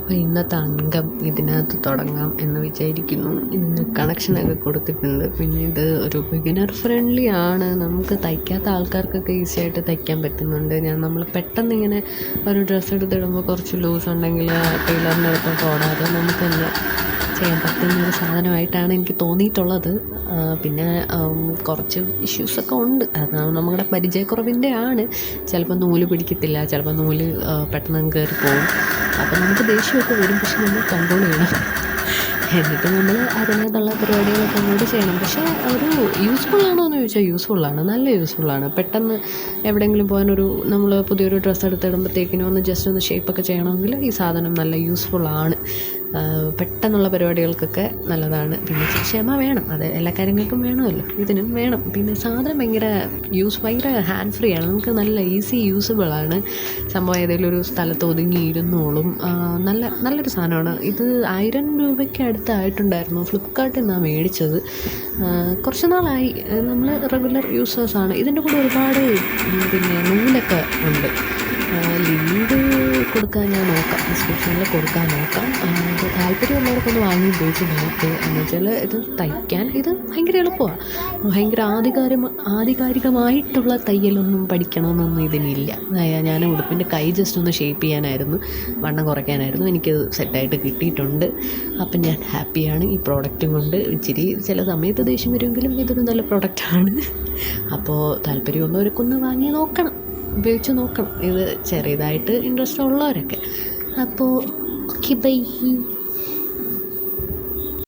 അപ്പോൾ ഇന്നത്തെ അംഗം ഇതിനകത്ത് തുടങ്ങാം എന്ന് വിചാരിക്കുന്നു. ഇതിന് കണക്ഷനൊക്കെ കൊടുത്തിട്ടുണ്ട്. പിന്നെ ഇത് ഒരു ബിഗിനർ ഫ്രണ്ട്ലി ആണ്. നമുക്ക് തയ്ക്കാത്ത ആൾക്കാർക്കൊക്കെ ഈസി ആയിട്ട് തയ്ക്കാൻ പറ്റുന്നുണ്ട്. നമ്മൾ പെട്ടെന്ന് ഇങ്ങനെ ഒരു ഡ്രസ്സ് എടുത്തിടുമ്പോൾ കുറച്ച് ലൂസ് ഉണ്ടെങ്കിൽ ടൈലറിൻ്റെ അടുത്തോട്ട് ഓടാതെ നമുക്ക് തന്നെ ചെയ്യാൻ പറ്റുന്നൊരു സാധനമായിട്ടാണ് എനിക്ക് തോന്നിയിട്ടുള്ളത്. പിന്നെ കുറച്ച് ഇഷ്യൂസൊക്കെ ഉണ്ട്. അത് നമ്മുടെ പരിചയക്കുറവിൻ്റെ ആണ്. ചിലപ്പോൾ നൂല് പിടിക്കത്തില്ല, ചിലപ്പോൾ നൂല് പെട്ടെന്ന് കയറി പോകും. അപ്പോൾ നമുക്ക് ദേഷ്യമൊക്കെ വരും. പക്ഷെ നമ്മൾ കൺട്രോൾ ചെയ്യണം. എന്നിട്ട് നമ്മൾ അതിനകത്തുള്ള പരിപാടികളൊക്കെ അങ്ങോട്ട് ചെയ്യണം. പക്ഷേ ഒരു യൂസ്ഫുള്ളാണോ എന്ന് ചോദിച്ചാൽ യൂസ്ഫുള്ളാണ്, നല്ല യൂസ്ഫുള്ളാണ്. പെട്ടെന്ന് എവിടെയെങ്കിലും പോകാനൊരു നമ്മൾ പുതിയൊരു ഡ്രസ്സ് എടുത്തിടുമ്പോഴത്തേക്കിനും ഒന്ന് ജസ്റ്റ് ഒന്ന് ഷേപ്പൊക്കെ ചെയ്യണമെങ്കിൽ ഈ സാധനം നല്ല യൂസ്ഫുള്ളാണ്. പെട്ടെന്നുള്ള പരിപാടികൾക്കൊക്കെ നല്ലതാണ്. പിന്നെ ക്ഷമ വേണം, അത് എല്ലാ കാര്യങ്ങൾക്കും വേണമല്ലോ, ഇതിനും വേണം. പിന്നെ സാധനം ഭയങ്കര ഹാൻഡ് ഫ്രീ ആണ്. നമുക്ക് നല്ല ഈസി യൂസബിളാണ്. സംഭവം ഏതെങ്കിലും ഒരു സ്ഥലത്ത് ഒതുങ്ങിയിരുന്നോളും. നല്ലൊരു സാധനമാണ്. ഇത് 1000 രൂപയ്ക്ക് അടുത്തായിട്ടുണ്ടായിരുന്നു. ഫ്ലിപ്കാർട്ടിൽ നിന്നാണ് മേടിച്ചത്. കുറച്ച് നാളായി. നമ്മൾ റെഗുലർ യൂസേഴ്സാണ്. ഇതിൻ്റെ കൂടെ ഒരുപാട് പിന്നെ നൂലൊക്കെ ഉണ്ട്. ലിങ്ക് കൊടുക്കാൻ ഞാൻ നോക്കാം, ഡിസ്ക്രിപ്ഷനിൽ കൊടുക്കാൻ നോക്കാം. ഇത് താല്പര്യമുള്ളവർക്കൊന്ന് വാങ്ങി ഉപയോഗിച്ച് നോക്ക്. എന്ന് വെച്ചാൽ ഇത് തയ്ക്കാൻ ഇത് ഭയങ്കര എളുപ്പമാണ്. ഭയങ്കര ആധികാരികമായിട്ടുള്ള തയ്യലൊന്നും പഠിക്കണമെന്നൊന്നും ഇതിനില്ല. ഞാൻ ഉടുപ്പിൻ്റെ കൈ ജസ്റ്റ് ഒന്ന് ഷേപ്പ് ചെയ്യാനായിരുന്നു, വണ്ണം കുറയ്ക്കാനായിരുന്നു. എനിക്കത് സെറ്റായിട്ട് കിട്ടിയിട്ടുണ്ട്. അപ്പം ഞാൻ ഹാപ്പിയാണ് ഈ പ്രോഡക്റ്റും കൊണ്ട്. ഇച്ചിരി ചില സമയത്ത് ദേഷ്യം വരുമെങ്കിലും ഇതൊരു നല്ല പ്രോഡക്റ്റാണ്. അപ്പോൾ താല്പര്യമുള്ളവർക്കൊന്ന് വാങ്ങി നോക്കണം, ഉപയോഗിച്ച് നോക്കണം. ഇത് ചെറിയതായിട്ട് ഇൻട്രസ്റ്റ് ഉള്ളവരൊക്കെ. അപ്പോൾ ഓക്കെ, ബൈ.